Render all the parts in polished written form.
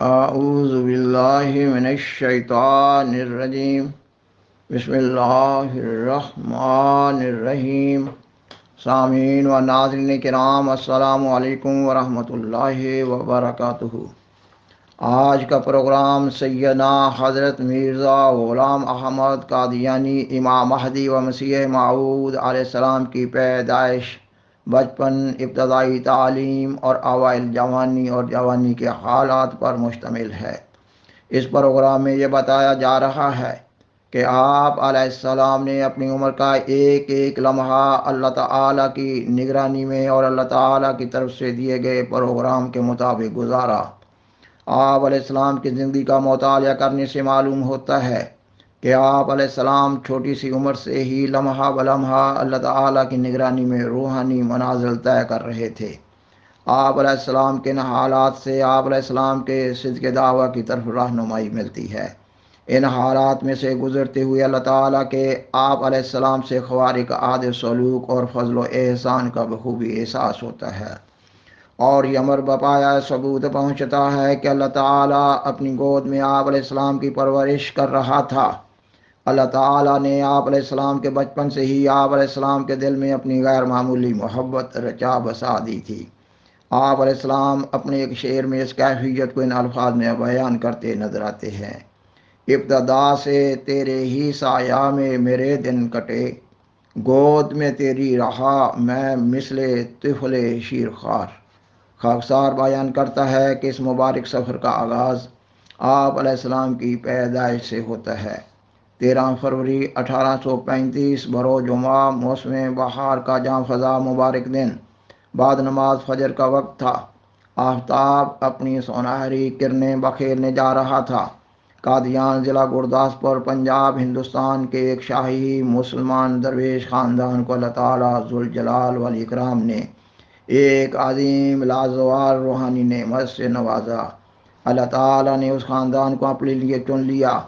اعوذ باللہ من الشیطان الرجیم بسم اللہ الرحمن الرحیم۔ سامعین و ناظرین کرام، السلام علیکم ورحمۃ اللہ وبرکاتہ۔ آج کا پروگرام سیدنا حضرت مرزا غلام احمد قادیانی امام مہدی و مسیح موعود علیہ السلام کی پیدائش، بچپن، ابتدائی تعلیم اور اوائل جوانی اور جوانی کے حالات پر مشتمل ہے۔ اس پروگرام میں یہ بتایا جا رہا ہے کہ آپ علیہ السلام نے اپنی عمر کا ایک ایک لمحہ اللہ تعالیٰ کی نگرانی میں اور اللہ تعالیٰ کی طرف سے دیے گئے پروگرام کے مطابق گزارا۔ آپ علیہ السلام کی زندگی کا مطالعہ کرنے سے معلوم ہوتا ہے کہ آپ علیہ السلام چھوٹی سی عمر سے ہی لمحہ بلمحہ اللہ تعالیٰ کی نگرانی میں روحانی منازل طے کر رہے تھے۔ آپ علیہ السلام کے ان حالات سے آپ علیہ السلام کے صدق دعویٰ کی طرف رہنمائی ملتی ہے۔ ان حالات میں سے گزرتے ہوئے اللہ تعالیٰ کے آپ علیہ السلام سے خوارق عادت سلوک اور فضل و احسان کا بخوبی احساس ہوتا ہے، اور یہ امر بپایا ثبوت پہنچتا ہے کہ اللہ تعالیٰ اپنی گود میں آپ علیہ السلام کی پرورش کر رہا تھا۔ اللہ تعالیٰ نے آپ علیہ السلام کے بچپن سے ہی آپ علیہ السلام کے دل میں اپنی غیر معمولی محبت رچا بسا دی تھی۔ آپ علیہ السلام اپنے ایک شعر میں اس کیفیت کو ان الفاظ میں بیان کرتے نظر آتے ہیں: ابتدا سے تیرے ہی سایہ میں میرے دن کٹے، گود میں تیری رہا میں مثل طفل شیرخوار۔ خاکسار بیان کرتا ہے کہ اس مبارک سفر کا آغاز آپ علیہ السلام کی پیدائش سے ہوتا ہے۔ 13 فروری 1835 بروز جمعہ، موسم بہار کا جاں فضا مبارک دن، بعد نماز فجر کا وقت تھا۔ آفتاب اپنی سنہری کرنیں بکھیرنے جا رہا تھا۔ قادیان، ضلع گرداسپور، پنجاب، ہندوستان کے ایک شاہی مسلمان درویش خاندان کو اللہ تعالیٰ ذوالجلال والاکرام نے ایک عظیم لازوال روحانی نعمت سے نوازا۔ اللہ تعالیٰ نے اس خاندان کو اپنے لیے چن لیا۔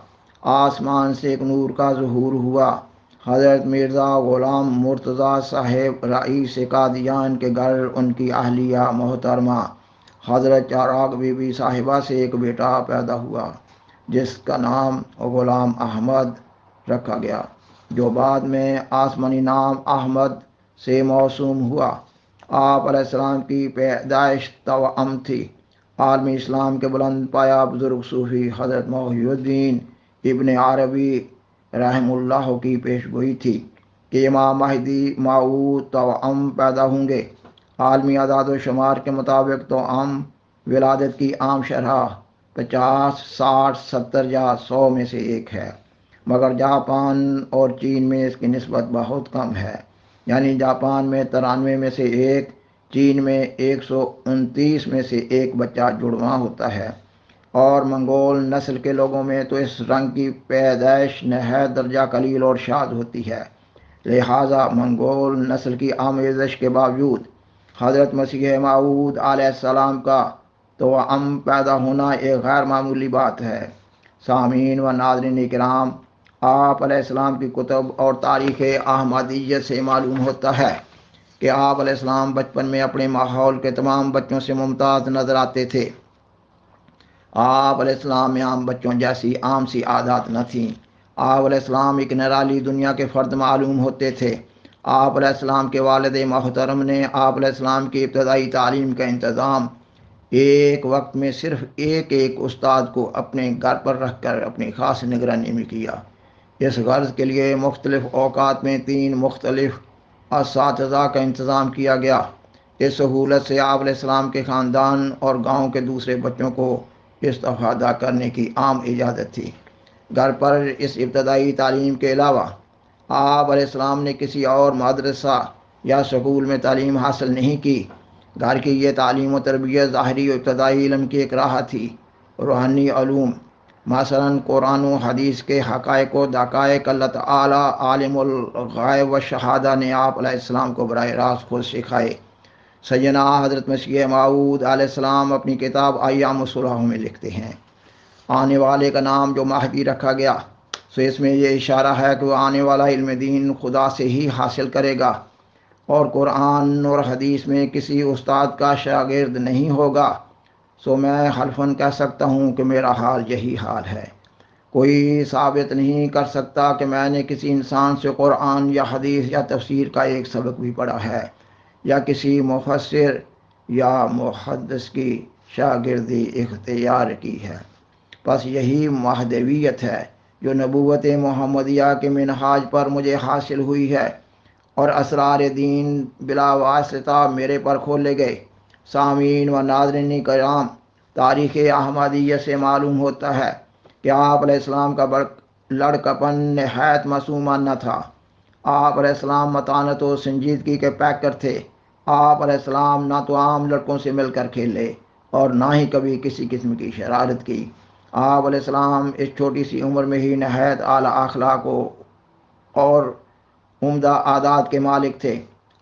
آسمان سے ایک نور کا ظہور ہوا۔ حضرت مرزا غلام مرتضیٰ صاحب رئیس قادیان کے گھر ان کی اہلیہ محترمہ حضرت چراغ بی بی صاحبہ سے ایک بیٹا پیدا ہوا جس کا نام غلام احمد رکھا گیا، جو بعد میں آسمانی نام احمد سے موسوم ہوا۔ آپ علیہ السلام کی پیدائش توأم تھی۔ عالمی اسلام کے بلند پایہ بزرگ صوفی حضرت محی الدین ابن عربی رحم اللہ کی پیشگوئی تھی کہ امام مہدی موعود توأم پیدا ہوں گے۔ عالمی اعداد و شمار کے مطابق توأم ولادت کی عام شرح 50، 60، 70 یا 100 میں سے ایک ہے، مگر جاپان اور چین میں اس کی نسبت بہت کم ہے، یعنی جاپان میں 93 میں سے ایک، چین میں 129 میں سے ایک بچہ جڑواں ہوتا ہے، اور منگول نسل کے لوگوں میں تو اس رنگ کی پیدائش نہایت درجہ قلیل اور شاذ ہوتی ہے۔ لہٰذا منگول نسل کی آمیزش کے باوجود حضرت مسیح موعود علیہ السلام کا توأم پیدا ہونا ایک غیر معمولی بات ہے۔ سامعین و ناظرین کرام، آپ علیہ السلام کی کتب اور تاریخ احمدیت سے معلوم ہوتا ہے کہ آپ علیہ السلام بچپن میں اپنے ماحول کے تمام بچوں سے ممتاز نظر آتے تھے۔ آپ علیہ السلام میں عام بچوں جیسی عام سی عادات نہ تھیں۔ آپ علیہ السلام ایک نرالی دنیا کے فرد معلوم ہوتے تھے۔ آپ علیہ السلام کے والد محترم نے آپ علیہ السلام کی ابتدائی تعلیم کا انتظام ایک وقت میں صرف ایک استاد کو اپنے گھر پر رکھ کر اپنی خاص نگرانی میں کیا۔ اس غرض کے لیے مختلف اوقات میں 3 مختلف اساتذہ کا انتظام کیا گیا۔ اس سہولت سے آپ علیہ السلام کے خاندان اور گاؤں کے دوسرے بچوں کو استفادہ کرنے کی عام اجازت تھی۔ گھر پر اس ابتدائی تعلیم کے علاوہ آپ علیہ السلام نے کسی اور مدرسہ یا سکول میں تعلیم حاصل نہیں کی۔ گھر کی یہ تعلیم و تربیت ظاہری و ابتدائی علم کی ایک راہ تھی۔ روحانی علوم مثلاً قرآن و حدیث کے حقائق و دقائق اللہ تعالیٰ عالم الغیب و شہادہ نے آپ علیہ السلام کو براہ راست خود سکھائے۔ سیدنا حضرت مسیح موعود علیہ السلام اپنی کتاب ایام الصلح میں لکھتے ہیں: آنے والے کا نام جو مہدی رکھا گیا، سو اس میں یہ اشارہ ہے کہ وہ آنے والا علم دین خدا سے ہی حاصل کرے گا، اور قرآن اور حدیث میں کسی استاد کا شاگرد نہیں ہوگا۔ سو میں حلفاً کہہ سکتا ہوں کہ میرا حال یہی حال ہے۔ کوئی ثابت نہیں کر سکتا کہ میں نے کسی انسان سے قرآن یا حدیث یا تفسیر کا ایک سبق بھی پڑھا ہے، یا کسی مفسر یا محدث کی شاگردی اختیار کی ہے۔ بس یہی مہدویت ہے جو نبوت محمدیہ کے منہاج پر مجھے حاصل ہوئی ہے، اور اسرار دین بلا واسطہ میرے پر کھولے گئے۔ سامعین و ناظرین کرام، تاریخ احمدیہ سے معلوم ہوتا ہے کہ آپ علیہ السلام کا لڑکپن نہایت معصومانہ تھا۔ آپ علیہ السلام متانت و سنجیدگی کے پیکر تھے۔ آپ علیہ السلام نہ تو عام لڑکوں سے مل کر کھیلے اور نہ ہی کبھی کسی قسم کی شرارت کی۔ آپ علیہ السلام اس چھوٹی سی عمر میں ہی نہایت اعلیٰ اخلاق اور عمدہ عادات کے مالک تھے۔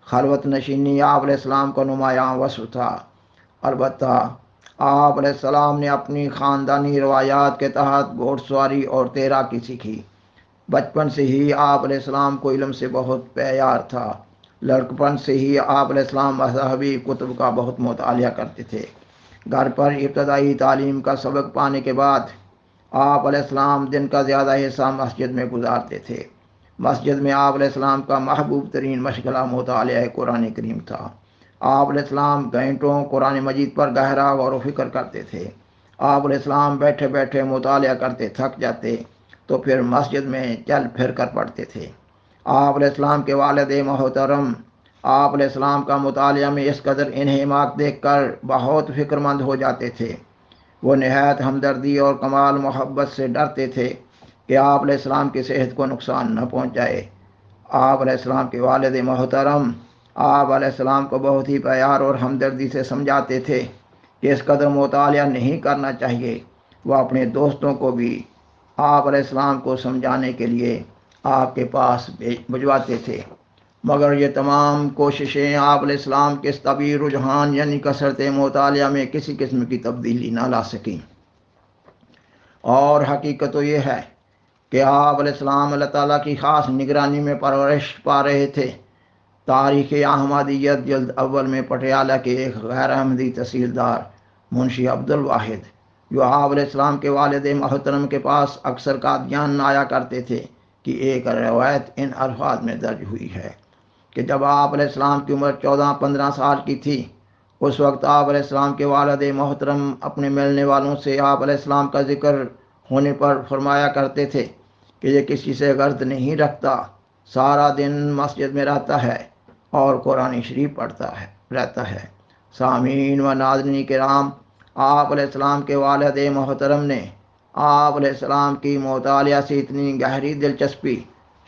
خلوت نشینی آپ علیہ السلام کا نمایاں وصف تھا۔ البتہ آپ علیہ السلام نے اپنی خاندانی روایات کے تحت گھوڑ سواری اور تیراکی سیکھی۔ بچپن سے ہی آپ علیہ السلام کو علم سے بہت پیار تھا۔ لڑکپن سے ہی آپ علیہ السلام مذہبی کتب کا بہت مطالعہ کرتے تھے۔ گھر پر ابتدائی تعلیم کا سبق پانے کے بعد آپ علیہ السلام دن کا زیادہ حصہ مسجد میں گزارتے تھے۔ مسجد میں آپ علیہ السلام کا محبوب ترین مشغلہ مطالعہ قرآن کریم تھا۔ آپ علیہ السلام گھنٹوں قرآن مجید پر گہرا غور و فکر کرتے تھے۔ آپ علیہ السلام بیٹھے بیٹھے مطالعہ کرتے تھک جاتے تو پھر مسجد میں چل پھر کر پڑھتے تھے۔ آپ علیہ السلام کے والد محترم آپ علیہ السلام کا مطالعہ میں اس قدر انہماک دیکھ کر بہت فکر مند ہو جاتے تھے۔ وہ نہایت ہمدردی اور کمال محبت سے ڈرتے تھے کہ آپ علیہ السلام کی صحت کو نقصان نہ پہنچائے۔ آپ علیہ السلام کے والد محترم آپ علیہ السلام کو بہت ہی پیار اور ہمدردی سے سمجھاتے تھے کہ اس قدر مطالعہ نہیں کرنا چاہیے۔ وہ اپنے دوستوں کو بھی آپ علیہ السلام کو سمجھانے کے لیے آپ کے پاس بھجواتے تھے، مگر یہ تمام کوششیں آپ علیہ السلام کے اس طبعی رجحان یعنی کثرت مطالعہ میں کسی قسم کی تبدیلی نہ لا سکیں۔ اور حقیقت تو یہ ہے کہ آپ علیہ السلام اللہ تعالیٰ کی خاص نگرانی میں پرورش پا رہے تھے۔ تاریخ احمدیت جلد اول میں پٹیالہ کے ایک غیر احمدی تحصیلدار منشی عبدالواحد، جو آپ علیہ السلام کے والد محترم کے پاس اکثر قادیان آیا کرتے تھے، کی ایک روایت ان الفاظ میں درج ہوئی ہے کہ جب آپ علیہ السلام کی عمر 14-15 سال کی تھی، اس وقت آپ علیہ السلام کے والد محترم اپنے ملنے والوں سے آپ علیہ السلام کا ذکر ہونے پر فرمایا کرتے تھے کہ یہ کسی سے غرض نہیں رکھتا، سارا دن مسجد میں رہتا ہے اور قرآن شریف پڑھتا رہتا ہے۔ سامعین و ناظرین کرام، آپ علیہ السلام کے والد محترم نے آپ علیہ السلام کی مطالعہ سے اتنی گہری دلچسپی،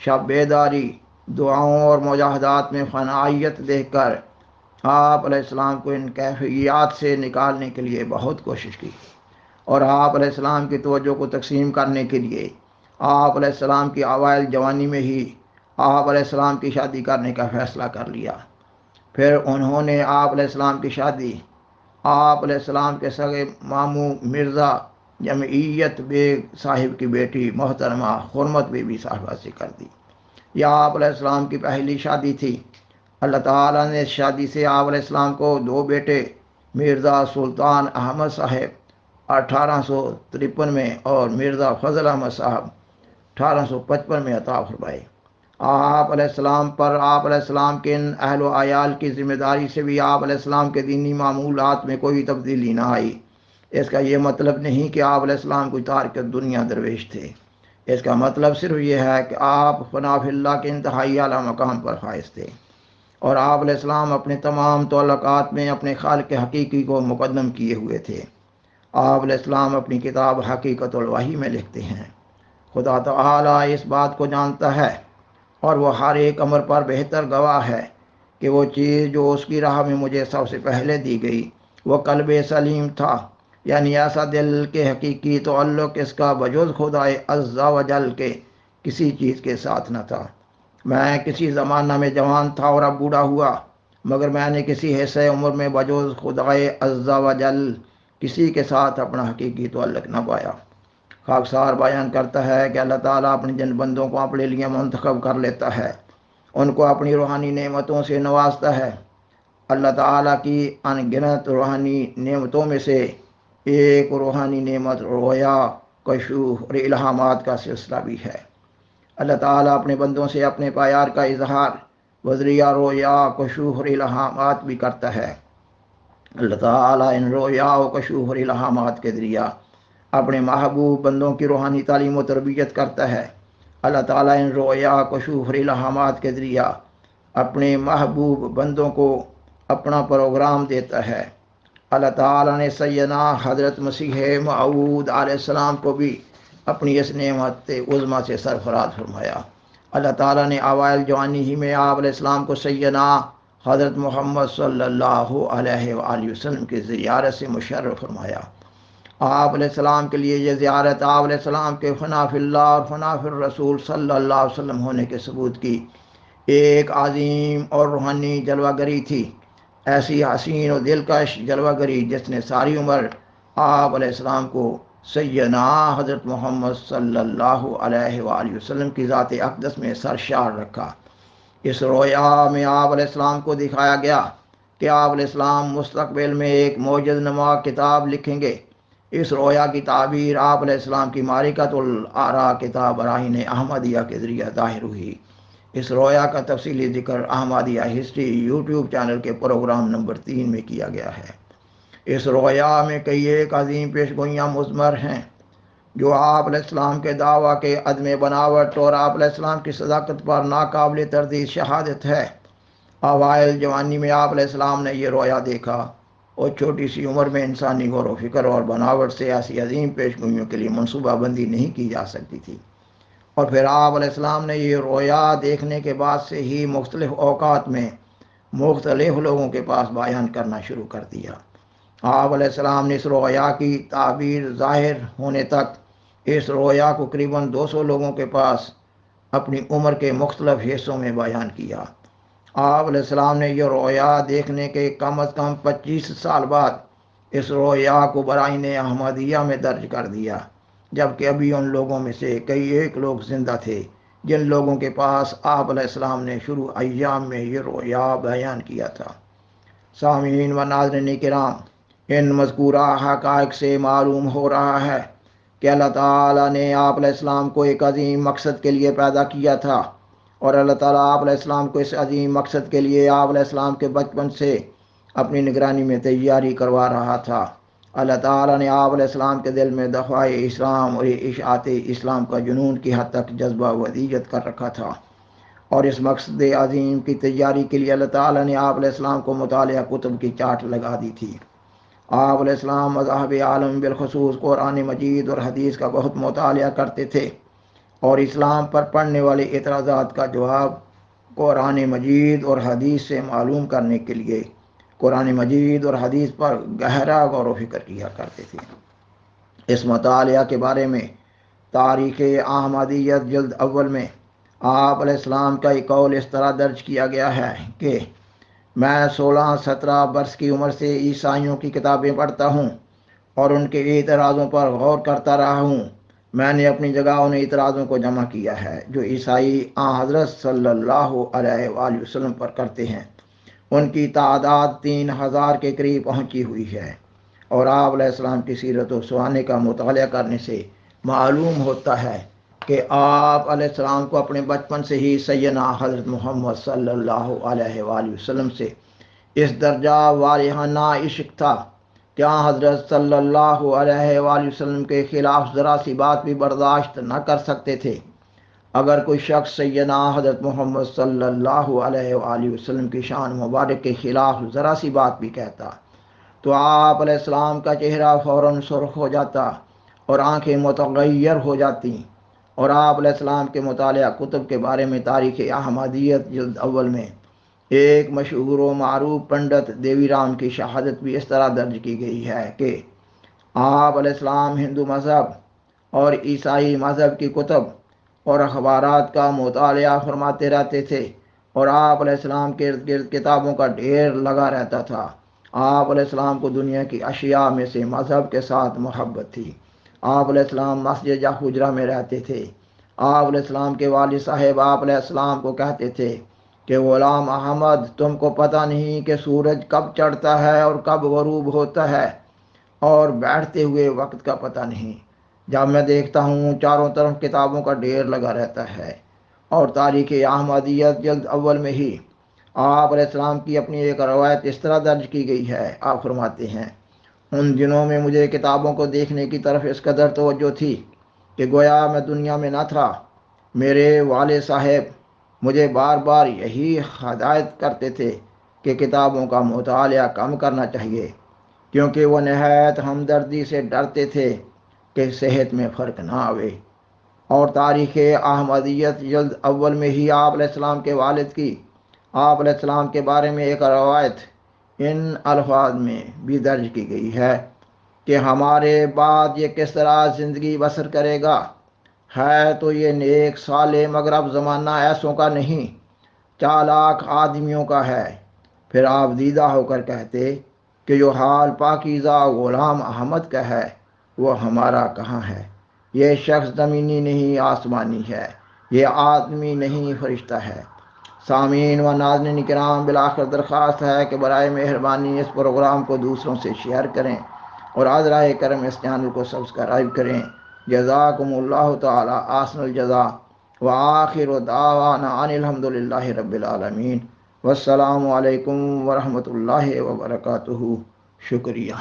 شب بیداری، دعاؤں اور مجاہدات میں فنائیت دیکھ کر آپ علیہ السلام کو ان کیفیات سے نکالنے کے لیے بہت کوشش کی، اور آپ علیہ السلام کی توجہ کو تقسیم کرنے کے لیے آپ علیہ السلام کی اوائل جوانی میں ہی آپ علیہ السلام کی شادی کرنے کا فیصلہ کر لیا۔ پھر انہوں نے آپ علیہ السلام کی شادی آپ علیہ السلام کے سگے ماموں مرزا جمعیت بیگ صاحب کی بیٹی محترمہ حرمت بی بی صاحبہ سے کر دی۔ یہ آپ علیہ السلام کی پہلی شادی تھی۔ اللہ تعالیٰ نے اس شادی سے آپ علیہ السلام کو 2 بیٹے مرزا سلطان احمد صاحب 1853 میں اور مرزا فضل احمد صاحب 1855 میں عطا فرمائے۔ آپ علیہ السلام پر آپ علیہ السلام کے ان اہل و عیال کی ذمہ داری سے بھی آپ علیہ السلام کے دینی معمولات میں کوئی تبدیلی نہ آئی۔ اس کا یہ مطلب نہیں کہ آپ علیہ السلام کوئی تارک دنیا درویش تھے۔ اس کا مطلب صرف یہ ہے کہ آپ فنا فی اللہ کے انتہائی اعلیٰ مقام پر فائز تھے، اور آپ علیہ السلام اپنے تمام تعلقات میں اپنے خالق حقیقی کو مقدم کیے ہوئے تھے۔ آپ علیہ السلام اپنی کتاب حقیقت الوحی میں لکھتے ہیں، خدا تعالیٰ اس بات کو جانتا ہے اور وہ ہر ایک امر پر بہتر گواہ ہے کہ وہ چیز جو اس کی راہ میں مجھے سب سے پہلے دی گئی وہ قلب سلیم تھا، یعنی ایسا دل کے حقیقی تعلق اس کا بجز خدائے عز و جل کے کسی چیز کے ساتھ نہ تھا۔ میں کسی زمانہ میں جوان تھا اور اب بوڑھا ہوا، مگر میں نے کسی حصے عمر میں بجز خدائے عز و جل کسی کے ساتھ اپنا حقیقی تعلق نہ پایا۔ خاکسار بیان کرتا ہے کہ اللہ تعالیٰ اپنے جن بندوں کو اپنے لیے منتخب کر لیتا ہے، ان کو اپنی روحانی نعمتوں سے نوازتا ہے۔ اللہ تعالیٰ کی ان گنت روحانی نعمتوں میں سے ایک روحانی نعمت رویا، کشوف اور الہامات کا سلسلہ بھی ہے۔ اللہ تعالیٰ اپنے بندوں سے اپنے پیار کا اظہار بذریعہ رویا، کشوف اور الہامات بھی کرتا ہے۔ اللہ تعالیٰ ان رویا و کشوف اور الہامات کے ذریعہ اپنے محبوب بندوں کی روحانی تعلیم و تربیت کرتا ہے۔ اللہ تعالیٰ ان رویا، کشوف اور الہامات کے ذریعہ اپنے محبوب بندوں کو اپنا پروگرام دیتا ہے۔ اللہ تعالیٰ نے سیدنا حضرت مسیح موعود علیہ السلام کو بھی اپنی اس نعمت عظمیٰ سے سرفراز فرمایا۔ اللہ تعالیٰ نے اوائل جوانی ہی میں آپ علیہ السلام کو سیدنا حضرت محمد صلی اللہ علیہ وآلہ وسلم کی زیارت سے مشرف فرمایا۔ آپ علیہ السلام کے لیے یہ زیارت آپ علیہ السلام کے فنا فی اللہ اور فنا فی الرسول صلی اللہ علیہ وسلم ہونے کے ثبوت کی ایک عظیم اور روحانی جلوہ گری تھی، ایسی حسین و دلکش جلوہ گری جس نے ساری عمر آپ علیہ السلام کو سیدنا حضرت محمد صلی اللہ علیہ وآلہ وسلم کی ذات اقدس میں سرشار رکھا۔ اس رویا میں آپ علیہ السلام کو دکھایا گیا کہ آپ علیہ السلام مستقبل میں ایک معجز نما کتاب لکھیں گے۔ اس رویا کی تعبیر آپ علیہ السلام کی معرکۃ الآراء کتاب براہین احمدیہ کے ذریعہ ظاہر ہوئی۔ اس رویا کا تفصیلی ذکر احمدیہ ہسٹری یوٹیوب چینل کے پروگرام نمبر 3 میں کیا گیا ہے۔ اس رویا میں کئی ایک عظیم پیشگوئیاں مضمر ہیں جو آپ علیہ السلام کے دعویٰ کے عدم بناوٹ اور آپ علیہ السلام کی صداقت پر ناقابل تردید شہادت ہے۔ اوائل جوانی میں آپ علیہ السلام نے یہ رویا دیکھا اور چھوٹی سی عمر میں انسانی غور و فکر اور بناوٹ سے ایسی عظیم پیشگوئیوں کے لیے منصوبہ بندی نہیں کی جا سکتی تھی، اور پھر آپ علیہ السلام نے یہ رویا دیکھنے کے بعد سے ہی مختلف اوقات میں مختلف لوگوں کے پاس بیان کرنا شروع کر دیا۔ آپ علیہ السلام نے اس رویا کی تعبیر ظاہر ہونے تک اس رویا کو قریباً 200 لوگوں کے پاس اپنی عمر کے مختلف حصوں میں بیان کیا۔ آپ علیہ السلام نے یہ رویا دیکھنے کے کم از کم 25 سال بعد اس رویا کو براہین احمدیہ میں درج کر دیا، جبکہ ابھی ان لوگوں میں سے کئی ایک لوگ زندہ تھے جن لوگوں کے پاس آپ علیہ السلام نے شروع ایام میں یہ رویا بیان کیا تھا۔ سامعین و ناظرین کرام، ان مذکورہ حقائق سے معلوم ہو رہا ہے کہ اللہ تعالیٰ نے آپ علیہ السلام کو ایک عظیم مقصد کے لیے پیدا کیا تھا، اور اللہ تعالیٰ آپ علیہ السلام کو اس عظیم مقصد کے لیے آپ علیہ السلام کے بچپن سے اپنی نگرانی میں تیاری کروا رہا تھا۔ اللہ تعالیٰ نے آپ علیہ السلام کے دل میں دفاع اسلام اور اشاعت اسلام کا جنون کی حد تک جذبہ ودیت کر رکھا تھا، اور اس مقصد عظیم کی تیاری کے لیے اللہ تعالیٰ نے آپ علیہ السلام کو مطالعہ کتب کی چاٹ لگا دی تھی۔ آپ علیہ السلام مذاہب عالم بالخصوص قرآن مجید اور حدیث کا بہت مطالعہ کرتے تھے، اور اسلام پر پڑنے والے اعتراضات کا جواب قرآن مجید اور حدیث سے معلوم کرنے کے لیے قرآن مجید اور حدیث پر گہرا غور و فکر کیا کرتے تھے۔ اس مطالعہ کے بارے میں تاریخ احمدیت جلد اول میں آپ علیہ السلام کا ایک قول اس طرح درج کیا گیا ہے کہ میں 16-17 برس کی عمر سے عیسائیوں کی کتابیں پڑھتا ہوں اور ان کے اعتراضوں پر غور کرتا رہا ہوں۔ میں نے اپنی جگہ ان اعتراضوں کو جمع کیا ہے جو عیسائی حضرت صلی اللہ علیہ وآلہ وسلم پر کرتے ہیں۔ ان کی تعداد 3000 کے قریب پہنچی ہوئی ہے، اور آپ علیہ السلام کی سیرت و سوانے کا مطالعہ کرنے سے معلوم ہوتا ہے کہ آپ علیہ السلام کو اپنے بچپن سے ہی سیدنا حضرت محمد صلی اللہ علیہ وآلہ وسلم سے اس درجہ والہانہ عشق تھا کہ حضرت صلی اللہ علیہ وآلہ وسلم کے خلاف ذرا سی بات بھی برداشت نہ کر سکتے تھے۔ اگر کوئی شخص سیدنا حضرت محمد صلی اللہ علیہ وآلہ وسلم کی شان مبارک کے خلاف ذرا سی بات بھی کہتا تو آپ علیہ السلام کا چہرہ فوراً سرخ ہو جاتا اور آنکھیں متغیر ہو جاتی، اور آپ علیہ السلام کے مطالعہ کتب کے بارے میں تاریخ احمدیت جلد اول میں ایک مشہور و معروف پنڈت دیوی رام کی شہادت بھی اس طرح درج کی گئی ہے کہ آپ علیہ السلام ہندو مذہب اور عیسائی مذہب کی کتب اور اخبارات کا مطالعہ فرماتے رہتے تھے، اور آپ علیہ السلام کے ارد گرد کتابوں کا ڈھیر لگا رہتا تھا۔ آپ علیہ السلام کو دنیا کی اشیاء میں سے مذہب کے ساتھ محبت تھی۔ آپ علیہ السلام مسجد یا حجرہ میں رہتے تھے۔ آپ علیہ السلام کے والد صاحب آپ علیہ السلام کو کہتے تھے کہ غلام احمد، تم کو پتہ نہیں کہ سورج کب چڑھتا ہے اور کب غروب ہوتا ہے؟ اور بیٹھتے ہوئے وقت کا پتہ نہیں۔ جب میں دیکھتا ہوں چاروں طرف کتابوں کا ڈھیر لگا رہتا ہے، اور تاریخ احمدیت جلد اول میں ہی آپ علیہ السلام کی اپنی ایک روایت اس طرح درج کی گئی ہے۔ آپ فرماتے ہیں، ان دنوں میں مجھے کتابوں کو دیکھنے کی طرف اس قدر توجہ تھی کہ گویا میں دنیا میں نہ تھا۔ میرے والد صاحب مجھے بار بار یہی ہدایت کرتے تھے کہ کتابوں کا مطالعہ کم کرنا چاہیے، کیونکہ وہ نہایت ہمدردی سے ڈرتے تھے کہ صحت میں فرق نہ آوے۔ اور تاریخ احمدیت جلد اول میں ہی آپ علیہ السلام کے والد کی آپ علیہ السلام کے بارے میں ایک روایت ان الفاظ میں بھی درج کی گئی ہے کہ ہمارے بعد یہ کس طرح زندگی بسر کرے گا، ہے تو یہ نیک صالح، مگر اب زمانہ ایسوں کا نہیں، چالاک آدمیوں کا ہے۔ پھر آپ دیدہ ہو کر کہتے کہ جو حال پاکیزہ غلام احمد کا ہے وہ ہمارا کہاں ہے؟ یہ شخص زمینی نہیں آسمانی ہے، یہ آدمی نہیں فرشتہ ہے۔ سامعین و ناظرین کرام، بالآخر درخواست ہے کہ برائے مہربانی اس پروگرام کو دوسروں سے شیئر کریں اور عذرائے کرم اس چینل کو سبسکرائب کریں۔ جزاکم اللہ تعالی احسن الجزا، وآخر دعوانا ان الحمد للہ رب العالمین، والسلام علیکم ورحمۃ اللہ وبرکاتہ۔ شکریہ۔